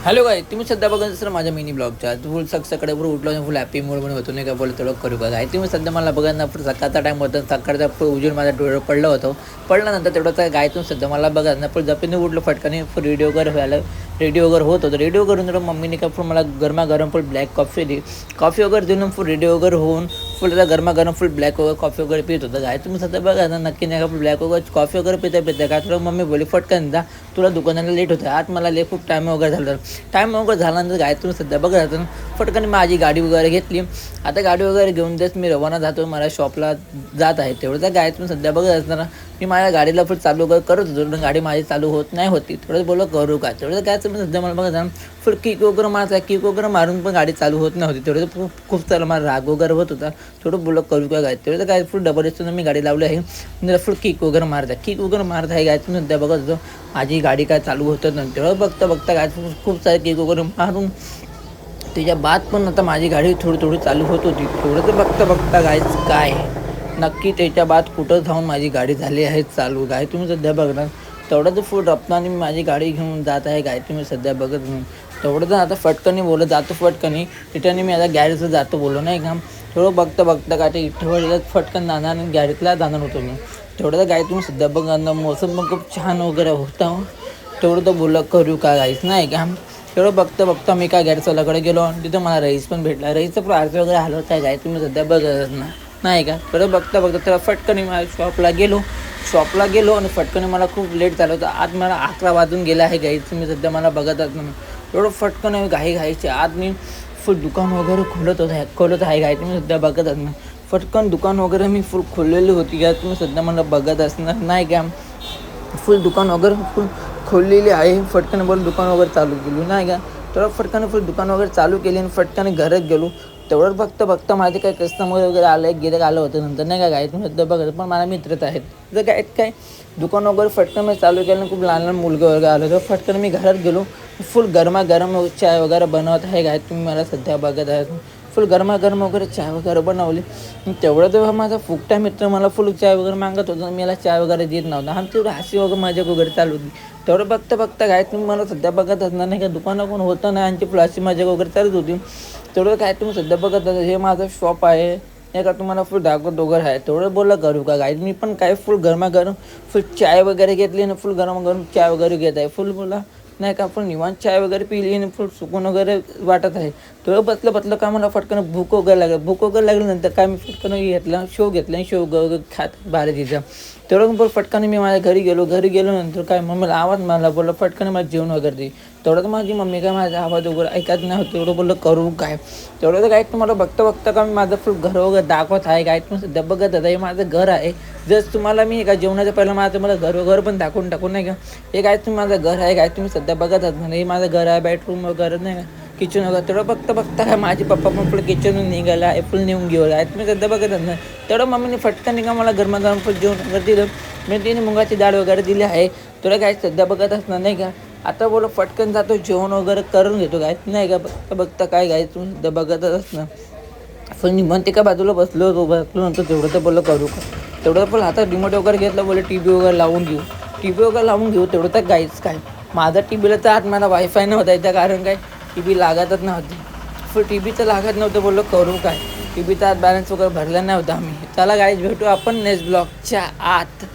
hello काय तुम्ही सध्या बघा सर माझ्या मिनी ब्लॉगच्या फुल सकाळी उठलो आणि फुल हॅपी मूड मध्ये होतो नाही का बोलतो तेवढं करू का काय तुम्ही सध्या मला बघा ना सकाळचा टाईम होता सकाळचा उजेड माझ्या डोळ्यावर पडलं होतं पडल्यानंतर तेवढं गायतून सध्या मला बघा ना पण जपीने उठलो फटकाने फुल रेडिओ वगैरे व्हायला रेडिओ वगैरे होत होतं रेडिओ करून तर मम्मीने का फुल मला गरमागरम फुल ब्लॅक कॉफी दिली कॉफी वगैरे देऊन फुल रेडिओ वगैरे होऊन फुल त्याचा गरमागरम फुल ब्लॅक वगैरे कॉफी वगैरे पित होतं काय तुम्ही सध्या बघा ना नक्की नाही का ब्लॅक वगैरे कॉफी वगैरे पिता काय तुला मम्मी बोली फटकन जा तुला दुकानाला लेट होतं आज मला खूप टाईम वगैरे झालं टाईम वगैरे झाल्यानंतर काय तुम्ही सध्या बघत राहतो फटकन माझी गाडी वगैरे घेतली आता गाडी वगैरे घेऊन देत मी रवाना जातो मला शॉपला जात आहे तेवढं त्या गाय तुम्ही सध्या बघत असताना मी माझ्या गाडीला फुल चालू वगैरे करत होतो पण गाडी माझी चालू होत नाही होती थोडं बोललं करू का तेवढं काय तुम्ही सध्या मला बघा फुल किक वगैरे मारता किक वगैरे मारून पण गाडी चालू होत नव्हती तेवढं खूप चालू मला राग वगैरे होत होता थोडं बोललं करू का काय तेवढं काय फुल डबल असतो मी गाडी लावली आहे त्याला फुल किक वगैरे मारत आहे गाय तुम्ही सध्या बघत होतो माझी गाडी काय चालू होतं नाही तेवढं बघता काय खूप सारे किक वगैरे मारून त्याच्या बाद पण आता माझी गाडी थोडी चालू होत होती थोडं तर बघता काय नक्की त्याच्या बाद कुठं जाऊन माझी गाडी झाली आहे चालू गाय तुम्ही सध्या बघणार तेवढं तर फुल रप्तानी मी माझी गाडी घेऊन जात आहे गाय तुम्ही सध्या बघत म्हणून तेवढं तर आता फटकनी बोलत जातो फटकनी तिथं मी आता गॅरेजला जातो बोललो नाही का थोडं बघता काय ते इथं फटकन जाणार आणि गॅरेजला जाणार होतो मी तेवढं तर गाय तुम्ही सध्या बघा मोसम पण खूप छान वगैरे होता तेवढं तर बोललं करू का गायच नाही का तेवढं बघता मी काय गॅरेजवाल्याकडे गेलो आणि तिथं मला रईस पण भेटला रईसचं प्रार्थ वगैरे हलवत आहे गाय तुम्ही सध्या बघत नाही का थोडं बघता त्याला फटकनी माझ्या शॉपला गेलो आणि फटकनी मला खूप लेट झालं होतं आज मला 11 वाजून गेला आहे गाई तुम्ही सध्या मला बघत ना एवढं फटकन घाईचे आज मी फुल दुकान वगैरे खोलत आहे गाय तुम्ही सध्या बघत ना फटकन दुकान वगैरे मी फुल खोललेली होती गाय तुम्ही सध्या मला बघत असणार नाही का फुल दुकान वगैरे फुल खोललेली आहे फटकन बोल दुकान वगैरे चालू केली नाही का तेवढं फटकाने फुल दुकान वगैरे चालू केली आणि फटकाने घरात गेलो तेवढंच बघता माझे काही कस्टमर वगैरे आलं होतं नंतर नाही का गाय तुम्ही सध्या बघत पण मला मित्रच आहेत जर काय दुकान वगैरे फटकन मी चालू केलं खूप लहान मुलगा वगैरे आलं तर फटकन मी घरात गेलो फुल गरम चाय वगैरे बनवत आहे गाय तुम्ही मला सध्या बघत आहे फुल गरम वगैरे चाय वगैरे बनवली तेवढं तेव्हा माझा फुकटा मित्र मला फुल चाय वगैरे मागत होता मला चाय वगैरे देत नव्हता आणि तेवढं हसी वगैरे माझ्या वगैरे चालू होती तेवढं बघता काय तुम्ही मला सध्या बघत असणार नाही का दुकानं कोण होतं नाही आणि फुल हसी माझ्या वगैरे चालत होती तेवढं काय तुम्ही सध्या बघत हे माझं शॉप आहे नाही का तुम्हाला फुल दाखवत वगैरे आहे तेवढं बोललं करू का गाय मी पण काय फुल गरमागरम फुल चाय वगैरे घेतली आणि फुल गरम चाय वगैरे घेत आहे फुल बोला नाही का फुल निवांत चाय वगैरे पिली आणि फुल सुकून वगैरे वाटत आहे तेवढं बसलं का मला फटकन भूक वगैरे लागल्यानंतर काय मी फटकन घेतला शो घेतला आणि शो वगैरे खात बाहेर तिथं तेवढं बोल फटकाने मी माझ्या घरी गेलो नंतर काय मम्मीला आवाज मला बोललं फटकाने माझं जेवण वगैरे दे तेवढं तर माझी मम्मी काय माझा आवाज वगैरे ऐकत नाही होतं तेवढं बोललं करू काय तेवढं तर काय तुम्हाला बघता का मी माझं फुल घर वगैरे दाखवत आहे काय तुम्ही सध्या बघत आहे हे माझं घर आहे जस्ट तुम्हाला मी एका जेवणाच्या पहिलं मला घर वगैरे पण टाकून नाही का हे काय तुम्ही माझं घर आहे काय तुम्ही सध्या बघत आहात म्हणजे हे माझं घर आहे बेडरूम वगैरे नाही का किचन वगैरे तेवढं बघता काय माझे पप्पा पण फुल किचनून निघाला आहे फुल नेऊन गेलं आहे तुम्ही सध्या बघत नाही तेवढं मम्मीने फटकन निघा मला गरमागरम फुल जेवण वगैरे दिलं मी तिने मुगाची डाळ वगैरे दिली आहे तुला काय सध्या बघत असणार नाही का आता बोला फटकन जातो जेवण वगैरे करून घेतो काय नाही का बघता काय काय तुम्ही सध्या बघतच असणार पण म्हणते का बाजूला बसलो नंतर तेवढं तर बोललं करू का तेवढं पण आता रिमोट वगैरे घेतलं बोले टी व्ही वगैरे लावून घेऊ तेवढं तर गाईच काय माझा टी व्हीला तर आज मला वायफाय नव्हता त्या कारण काय टी व्ही लागतच नव्हती फुल टी व्ही तर लागत नव्हतं बोललो करू काय टी व्हीचा आज बॅलन्स वगैरे भरला नव्हता आम्ही चला गाईज भेटू आपण नेक्स्ट ब्लॉगच्या आत